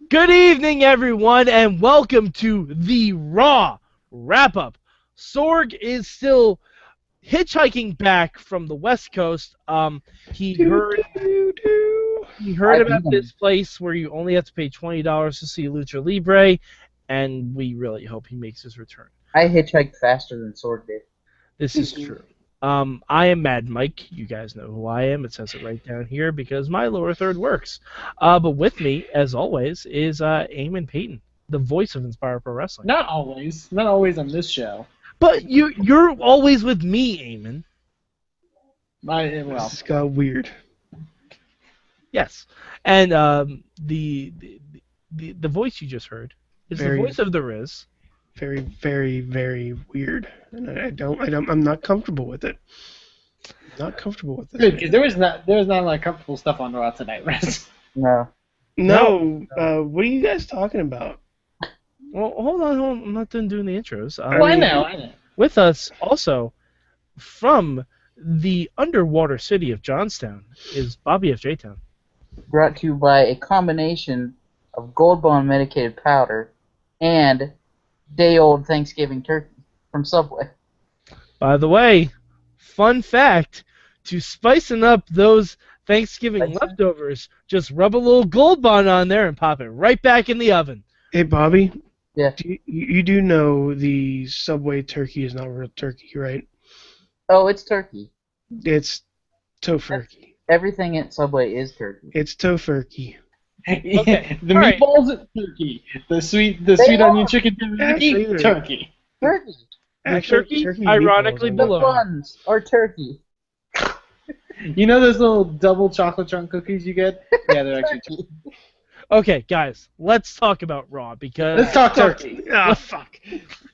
Good evening, everyone, and welcome to the Raw wrap-up. Sorg is still hitchhiking back from the West Coast. He heard about this place where you only have to pay $20 to see Lucha Libre, and we really hope he makes his return. I hitchhiked faster than Sorg did. This is true. I am Mad Mike. You guys know who I am. It says it right down here because my lower third works. But with me, as always, is Eamon Payton, the voice of Inspire Pro Wrestling. Not always. Not always on this show. But you're always with me, Eamon. Well, this got weird. Yes. And the voice you just heard is the voice of the Riz. Very, very, very weird, and I'm not comfortable with it. Not comfortable with it. Good, because there was not a lot of comfortable stuff on Raw tonight, Riz. No. What are you guys talking about? Well, hold on. I'm not done doing the intros. I know. With us also from the underwater city of Johnstown is Bobby F. J-Town. Brought to you by a combination of Gold Bond medicated powder and day-old Thanksgiving turkey from Subway. By the way, fun fact, to spicing up those Thanksgiving leftovers, just rub a little Gold Bond on there and pop it right back in the oven. Hey, Bobby. Yeah. You do know the Subway turkey is not real turkey, right? Oh, it's turkey. It's tofurkey. Everything at Subway is turkey. It's tofurkey. Okay. The meatballs are turkey. The sweet onion chicken turkey. Turkey. Turkey, ironically meatballs below. The buns are turkey. You know those little double chocolate chunk cookies you get? Yeah, they're actually turkey. Okay, guys, let's talk about Raw because Let's talk turkey. Ah, fuck.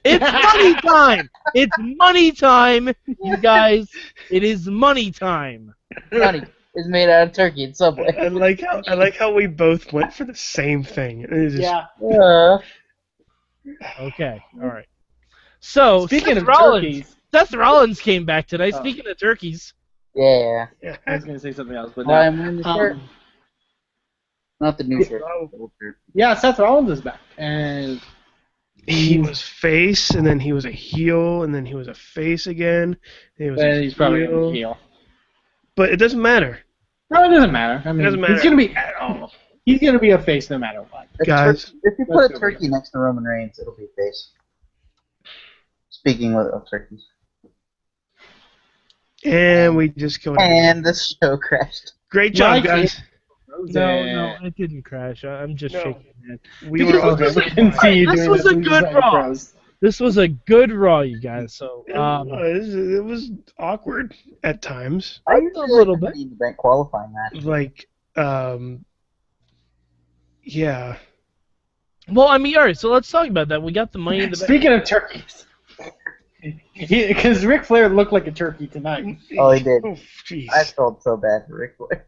it's money time. It's money time, you guys. It is money time. Money is made out of turkey at Subway. I like how we both went for the same thing. It is just, Yeah. Okay, all right. So Speaking Seth of Rollins, turkeys. Seth Rollins came back tonight. Oh. Speaking of turkeys, Yeah. I was going to say something else, but Why no. I'm wearing the shirt. Not the new shirt. The old shirt. Yeah, Seth Rollins is back. And he was face, and then he was a heel, and then he was a face again. And he was a he's probably heel. going to heel. But it doesn't matter. No, it doesn't matter. I mean, It doesn't matter he's going to be at all. He's going to be a face no matter what. Guys. If you put a turkey next to Roman Reigns, it'll be face. Speaking of turkeys. And we just go. And the show crashed. Great job, Mike, guys. no, it didn't crash. I'm just No. shaking my head. We Because were this okay. was can see you This doing was the a good inside Raw. pros. This was a good Raw, you guys. So, It was awkward at times. I a little bit. Money in the Bank qualifying match. Like, yeah. well, I mean, all right. So let's talk about that. We got the money in the bank. Speaking of turkeys, because Ric Flair looked like a turkey tonight. Oh, he did. Oh, jeez. I felt so bad for Ric Flair.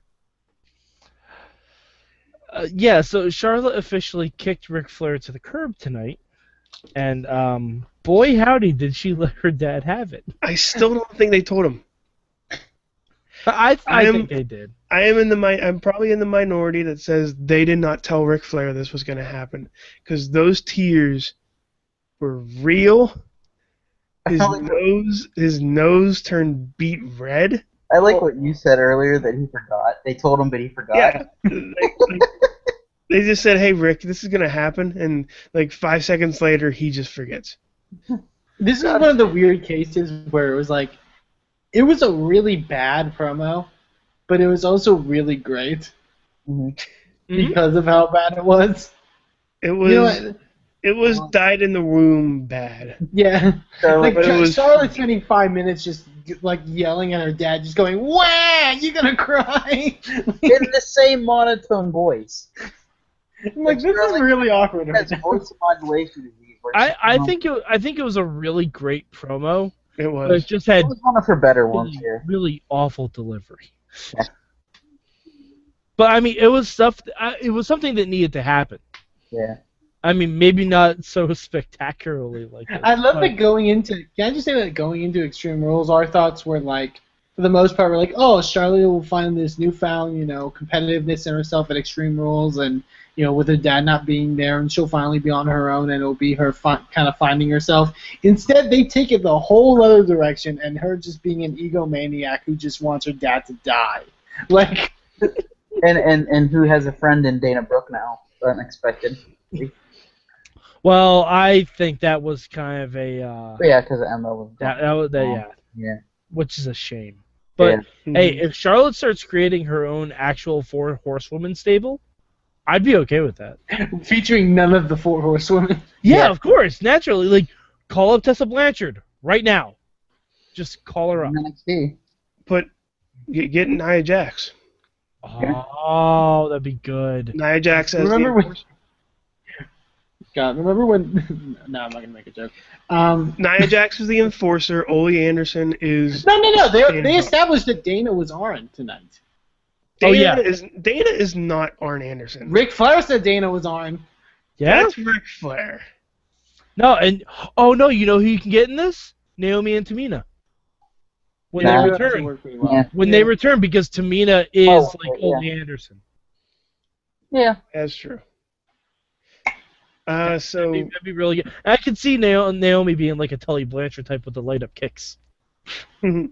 Yeah. So Charlotte officially kicked Ric Flair to the curb tonight, and boy, howdy, did she let her dad have it. I still don't think they told him. I think they did. I'm probably in the minority that says they did not tell Ric Flair this was going to happen, because those tears were real. His nose turned beet red. I like what you said earlier that he forgot. They told him, but he forgot. Yeah. They just said, "Hey, Rick, this is going to happen," and like 5 seconds later, he just forgets. This is one of the weird cases where it was like, it was a really bad promo, but it was also really great because of how bad it was. It was. You know what? It was died in the womb bad. Yeah. Like, But it was- Charlotte spending 5 minutes just like yelling at her dad, just going, "Wah! You're gonna cry!" In the same monotone voice. I'm like, this is really awkward. Right That's now. voice modulation disease. I think it was a really great promo. It But was. it just had It was one of her better ones really, here. really awful delivery. Yeah. But I mean, it was stuff. It was something that needed to happen. Yeah. I mean, maybe not so spectacularly like this, I love but- that going into. Can I just say that going into Extreme Rules, our thoughts were like, for the most part, we're like, oh, Charlotte will find this newfound, competitiveness in herself at Extreme Rules, and with her dad not being there, and she'll finally be on her own, and it'll be her kind of finding herself. Instead, they take it the whole other direction, and her just being an egomaniac who just wants her dad to die, like. And who has a friend in Dana Brooke now? Unexpected. Well, I think that was kind of a. Yeah, because Emma was. Yeah. Which is a shame. But hey, if Charlotte starts creating her own actual 4 horsewoman stable, I'd be okay with that. Featuring none of the 4 horsewomen. Yeah, of course, naturally. Like, call up Tessa Blanchard right now. Just call her up. NXT. Get Nia Jax. Oh, that'd be good. Nia Jax as remember when? No, I'm not gonna make a joke. Nia Jax is the enforcer. Ole Anderson is. No. They established that Dana was Arn tonight. Dana is not Arn Anderson. Ric Flair said Dana was Arn. Yeah, that's Ric Flair. No, no, you know who you can get in this? Naomi and Tamina. When they return. Yeah. When they return, because Tamina is Ole Anderson. Yeah, that's true. So that'd be really good. I could see Naomi being like a Tully Blanchard type with the light up kicks. Tully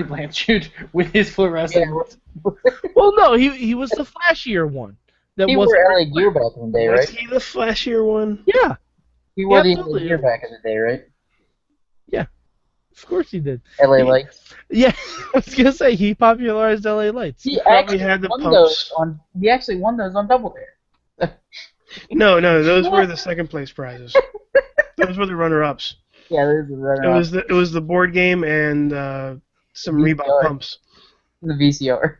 Blanchard with his fluorescent. Yeah. Well, no, he was the flashier one. He wore LA gear back in the day, right? Was he the flashier one? Yeah. He wore the LA gear back in the day, right? Yeah. Of course he did. LA Lights. Yeah, I was gonna say he popularized LA Lights. He actually won those on Double Dare. No, those were the second place prizes. Those were the runner-ups. Yeah, those were the runner-ups. It was the board game and some Reebok pumps. The VCR.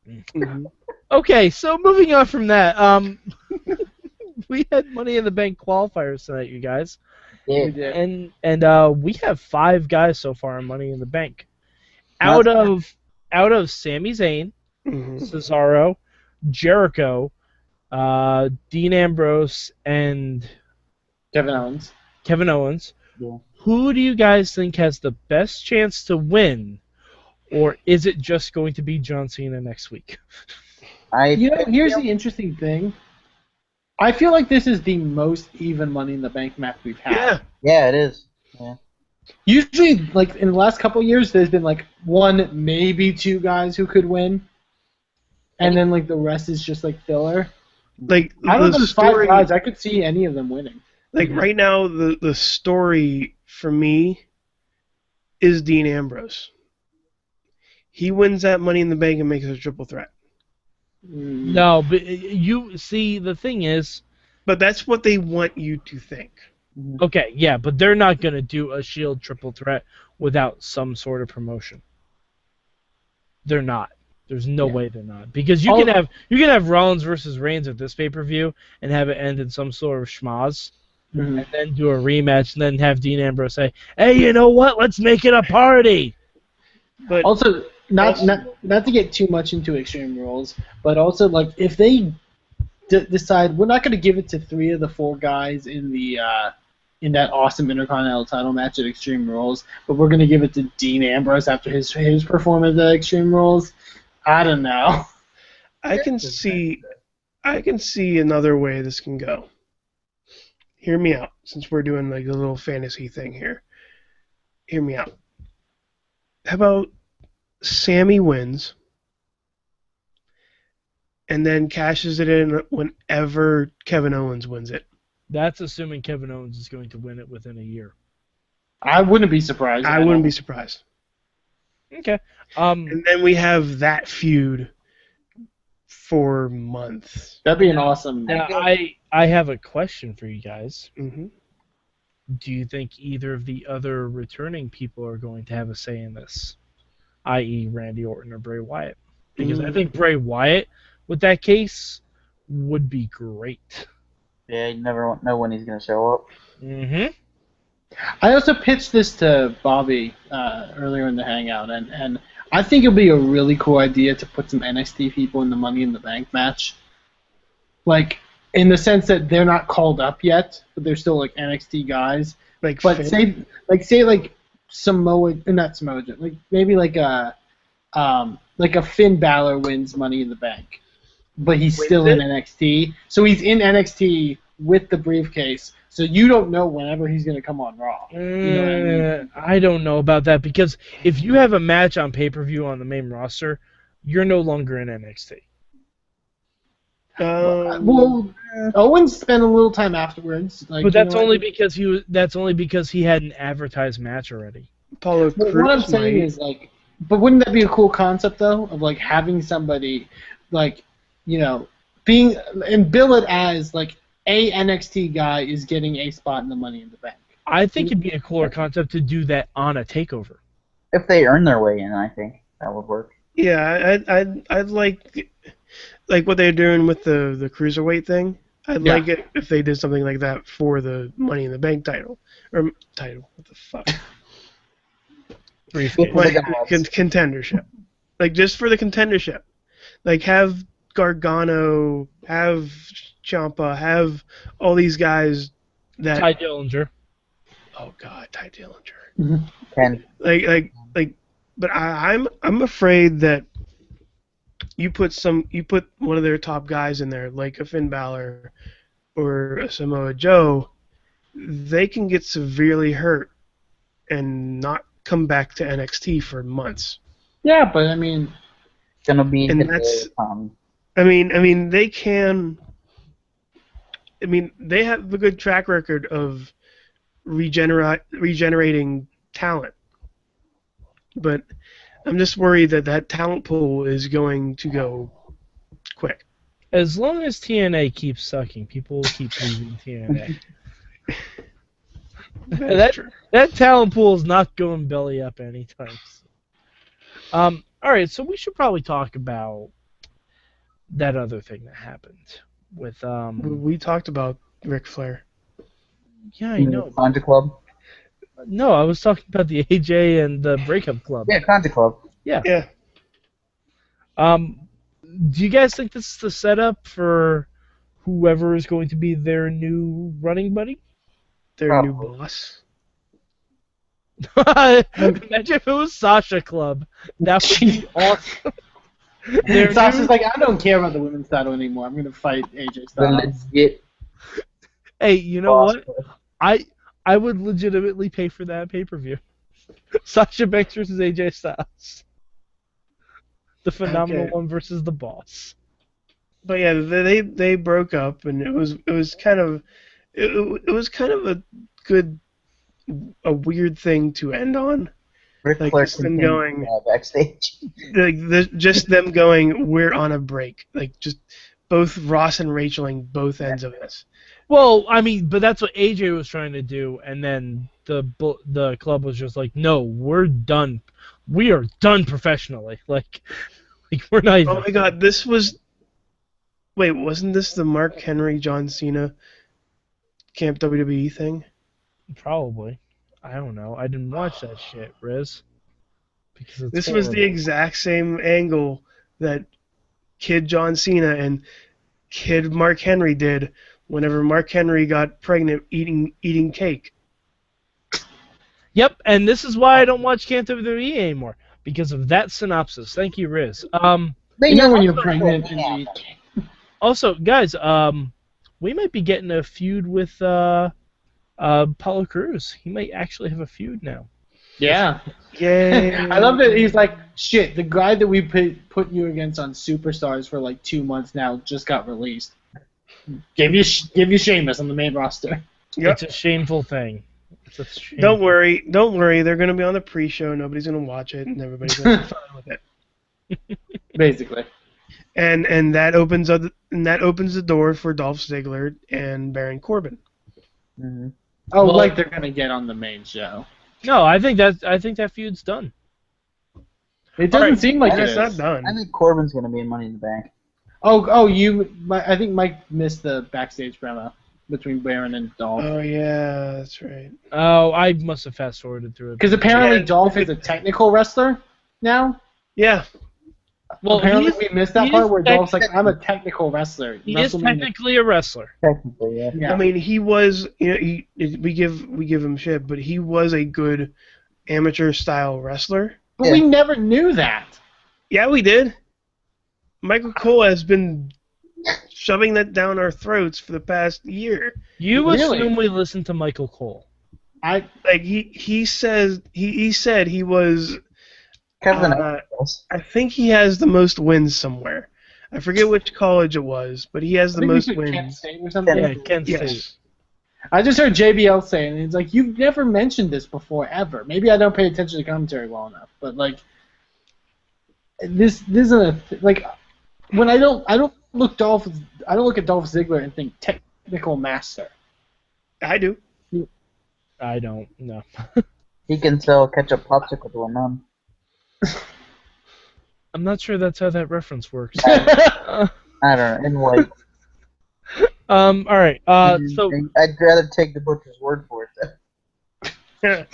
Mm-hmm. Okay, so moving on from that, we had Money in the Bank qualifiers tonight, you guys. Yeah. And we have 5 guys so far in Money in the Bank. Out of Sami Zayn, Cesaro, Jericho, Dean Ambrose, and Kevin Owens. Yeah. Who do you guys think has the best chance to win, or is it just going to be John Cena next week? Here's the interesting thing. I feel like this is the most even Money in the Bank match we've had. Yeah, it is. Yeah. Usually, like in the last couple of years, there's been like 1, maybe 2 guys who could win, and then like the rest is just like filler. Like out of those 5 guys, I could see any of them winning. Like right now, the story for me is Dean Ambrose. He wins that Money in the Bank and makes it a triple threat. No, but you see, the thing is... But that's what they want you to think. Okay, yeah, but they're not going to do a Shield triple threat without some sort of promotion. They're not. There's no way they're not. Because you can have Rollins versus Reigns at this pay-per-view and have it end in some sort of schmoz, and then do a rematch, and then have Dean Ambrose say, hey, you know what? Let's make it a party! But also... Not to get too much into Extreme Rules, but also like if they decide we're not going to give it to 3 of the 4 guys in the in that awesome Intercontinental title match at Extreme Rules, but we're going to give it to Dean Ambrose after his performance at Extreme Rules. I don't know. I can see another way this can go. Hear me out, since we're doing like a little fantasy thing here. Hear me out. How about Sammy wins, and then cashes it in whenever Kevin Owens wins it. That's assuming Kevin Owens is going to win it within a year. I wouldn't be surprised. I wouldn't be surprised. Okay. And then we have that feud for months. That'd be an awesome... Now, I have a question for you guys. Mm-hmm. Do you think either of the other returning people are going to have a say in this? I.e. Randy Orton or Bray Wyatt. Because I think Bray Wyatt, with that case, would be great. Yeah, you never know when he's going to show up. Mm-hmm. I also pitched this to Bobby earlier in the Hangout, and I think it'll be a really cool idea to put some NXT people in the Money in the Bank match. Like, in the sense that they're not called up yet, but they're still, like, NXT guys. Like, but say not Samoa Joe, maybe like a Finn Balor wins Money in the Bank, but he's still in NXT. So he's in NXT with the briefcase. So you don't know whenever he's going to come on Raw. You know what I mean? I don't know about that because if you have a match on pay-per-view on the main roster, you're no longer in NXT. Well, Owens spent a little time afterwards. But that's only because he had an advertised match already. What I'm saying is but wouldn't that be a cool concept though, of having somebody being and bill it as a NXT guy is getting a spot in the Money in the Bank. I think it'd be a cooler concept to do that on a takeover. If they earn their way in, I think that would work. Yeah, I'd like what they're doing with the cruiserweight thing. I'd like it if they did something like that for the Money in the Bank title. What the fuck? Contendership. Just for the contendership. Have Gargano, have Ciampa, have all these guys that... Ty Dillinger. Oh God, Ty Dillinger. Ken. But I'm afraid that you put one of their top guys in there, like a Finn Balor or a Samoa Joe, they can get severely hurt and not come back to NXT for months. Yeah, but I mean, it's gonna be. And that's. I mean, they can. I mean, they have a good track record of regenerating talent, but I'm just worried that talent pool is going to go quick. As long as TNA keeps sucking, people will keep leaving TNA. That talent pool is not going belly up anytime soon. All right, so we should probably talk about that other thing that happened with. We talked about Ric Flair. Yeah, I know. Conja Club. No, I was talking about the AJ and the Breakup Club. Yeah, Conja Club. Yeah. Yeah. Do you guys think this is the setup for whoever is going to be their new running buddy? Their new boss. Imagine if it was Sasha Club. That would be awesome. Sasha's I don't care about the women's title anymore. I'm going to fight AJ Styles. Hey, you know what? I would legitimately pay for that pay-per-view. Sasha Banks versus AJ Styles. The phenomenal one versus the boss. But yeah, they broke up, and it was kind of a weird thing to end on. Ric Flair them going backstage. Just them going, we're on a break. Just both Ross and Racheling both ends of this. Well, I mean, but that's what AJ was trying to do, and then the club was just like, no, we're done. We are done professionally. Like we're not even. Oh my God, this was. Wait, wasn't this the Mark Henry John Cena Camp WWE thing? Probably. I don't know. I didn't watch that shit, Riz. Because this was the exact same angle that Kid John Cena and Kid Mark Henry did whenever Mark Henry got pregnant eating cake. Yep, and this is why I don't watch Camp WWE anymore, because of that synopsis. Thank you, Riz. They know when you're pregnant and you eat cake. Also, guys, we might be getting a feud with Apollo Crews. He might actually have a feud now. Yeah. Yay. I love that he's like, shit, the guy that we put you against on Superstars for 2 months now just got released. Give you Sheamus on the main roster. Yep. It's a shameful thing. Don't worry. They're going to be on the pre-show. Nobody's going to watch it, and everybody's going to be fine with it. Basically. And that opens the door for Dolph Ziggler and Baron Corbin. Mm-hmm. Oh, well, they're going to get on the main show. No, I think that feud's done. It doesn't seem like it's not done. I think Corbin's going to be in Money in the Bank. I think Mike missed the backstage promo between Baron and Dolph. Oh yeah, that's right. Oh, I must have fast forwarded through it. Because apparently Dolph is a technical wrestler now. Yeah. Well, apparently we missed that part where Dolph's like, I'm a technical wrestler. He is technically a wrestler. Technically, yeah. I mean, he was. We give him shit, but he was a good amateur-style wrestler. But we never knew that. Yeah, we did. Michael Cole has been shoving that down our throats for the past year. You Really? assume we listen to Michael Cole. He said he was. Kevin I think he has the most wins somewhere. I forget which college it was, but he has the most Kent wins. State or something? Yeah, Kent State. Yes. I just heard JBL saying, and he's like, "You've never mentioned this before, ever." Maybe I don't pay attention to commentary well enough, but like, this isn't like when I don't look at Dolph Ziggler and think technical master. I do. I don't know. He can sell ketchup popsicle to a nun. I'm not sure that's how that reference works. I don't know. In white. All right. So I'd rather take the butcher's word for it.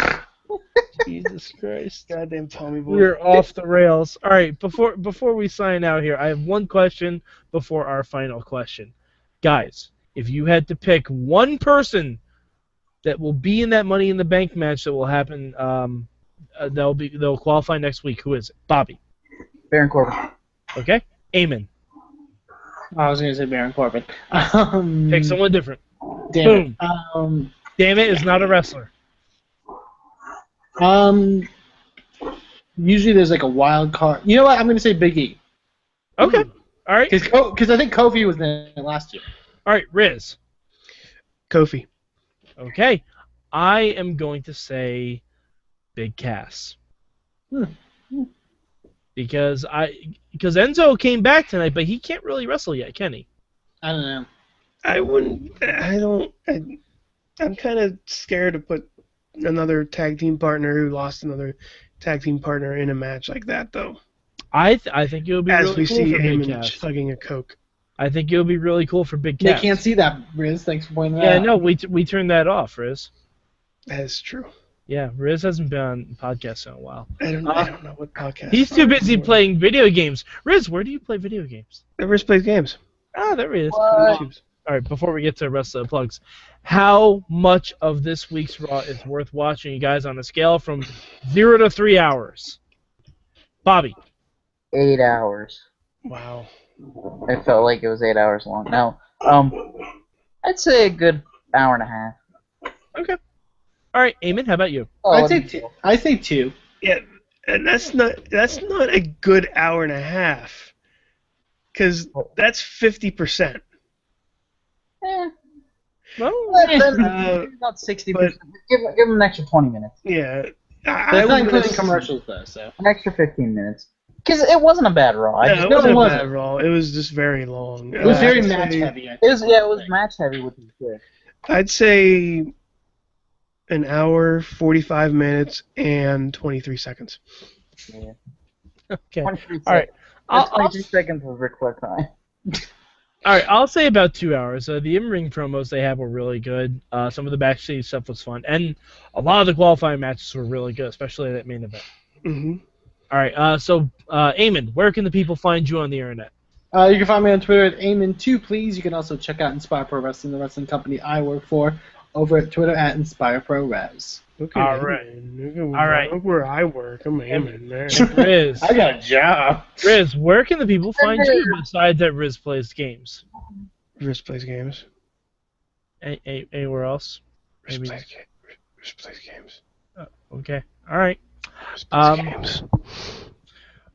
Jesus Christ. Goddamn Tommy boy. We're off the rails. All right. Before we sign out here, I have one question before our final question, guys. If you had to pick one person that will be in that Money in the Bank match that will happen, they'll qualify next week. Who is it? Bobby. Baron Corbin. Okay. Eamon. I was gonna say Baron Corbin. Pick someone different. Damn Boom. it. Damn it is not a wrestler. Usually there's like a wild card. You know what? I'm gonna say Big E. Okay. All right. Because I think Kofi was there last year. All right, Riz. Kofi. Okay. I am going to say Big Cass. Because Enzo came back tonight, but he can't really wrestle yet, can he? I don't know. I'm kind of scared to put another tag team partner who lost another tag team partner in a match like that, though. I think it would be As really we cool see for Big Eamon Cass. chugging a Coke. I think it would be really cool for Big They Cass. can't see that, Riz. Thanks for pointing that Yeah, out. no, we turned that off, Riz. That is true. Yeah, Riz hasn't been on podcasts in a while. I don't know what podcast. He's too busy playing video games. Riz, where do you play video games? Riz plays games. Ah, there he is. What? All right, before we get to the rest of the plugs, how much of this week's Raw is worth watching, you guys, on a scale from 0 to 3 hours? Bobby. 8 hours. Wow. I felt like it was 8 hours long. No. I'd say a good hour and a half. Okay. All right, Eamon, how about you? I'd say two. I say two. Yeah, and that's not a good hour and a half, because that's 50%. Well, About 60%. Give him an extra 20 minutes. Yeah, That's not including commercials, though, so. An extra 15 minutes. Because it wasn't a bad Raw. Yeah, it No, wasn't it a wasn't. bad Raw. It was just very long. It was very I'd match say- heavy. It was match heavy, which is good. I'd say an hour, 45 minutes, and 23 seconds. Yeah. okay. 23 All right. That's I'll 23 seconds of Ric Flair time. All right, I'll say about 2 hours. The in-ring promos they have were really good. Some of the backstage stuff was fun, and a lot of the qualifying matches were really good, especially that main event. Mm-hmm. All right, so Eamon, where can the people find you on the internet? You can find me on Twitter at Eamon2, please. You can also check out Inspire Pro Wrestling, the wrestling company I work for, over at Twitter at Inspire Pro Res. Okay. All right. All right. Look where I work. I'm aiming there. Riz, I got a job. Riz, where can the people find you besides that Riz plays games? Riz plays games. Anywhere else? Riz Maybe- plays games. Okay. All right. Riz plays games.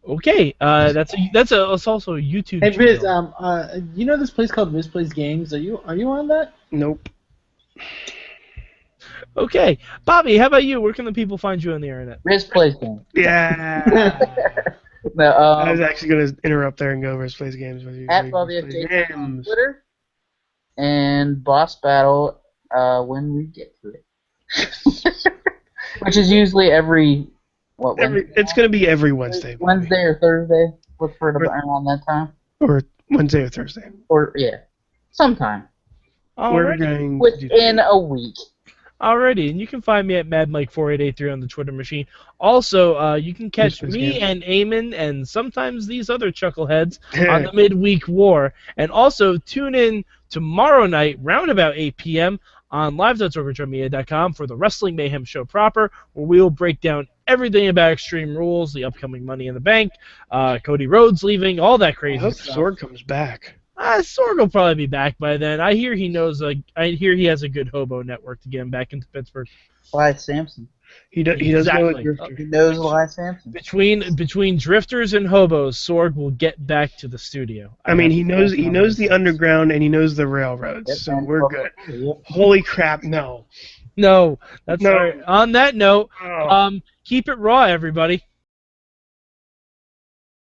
Okay. That's also a YouTube Hey Riz, channel. you know this place called Riz Plays Games? Are you on that? Nope. Okay. Bobby, how about you? Where can the people find you on the internet? Riz plays game. Yeah. No, I was actually going to interrupt there and go Riz plays games with you. at Bobby Riz F. plays Jason on games. Twitter. And Boss Battle when we get to it. Which is usually every Wednesday? It's going to be every Wednesday. Bobby. Wednesday or Thursday. Look for it around that time. Or Wednesday or Thursday. Or, yeah, sometime. We're Alrighty. going to do Within a week. Alrighty, and you can find me at MadMike4883 on the Twitter machine. Also, you can catch Riz Plays me Games. and Eamon and sometimes these other chuckleheads on the Midweek War. And also, tune in tomorrow night, round about 8 p.m., on live.sorgatronmedia.com for the Wrestling Mayhem Show proper, where we will break down everything about Extreme Rules, the upcoming Money in the Bank, Cody Rhodes leaving, all that I crazy hope stuff. Sorg comes back. Sorg will probably be back by then. I hear he knows. I hear he has a good hobo network to get him back into Pittsburgh. Elias Sampson. He does know a drifter. He knows Elias Sampson. Between drifters and hobos, Sorg will get back to the studio. I mean, he knows the underground and he knows the railroads, so we're good. Holy crap! No. No, that's No. all right. On that note, Oh. keep it raw, everybody.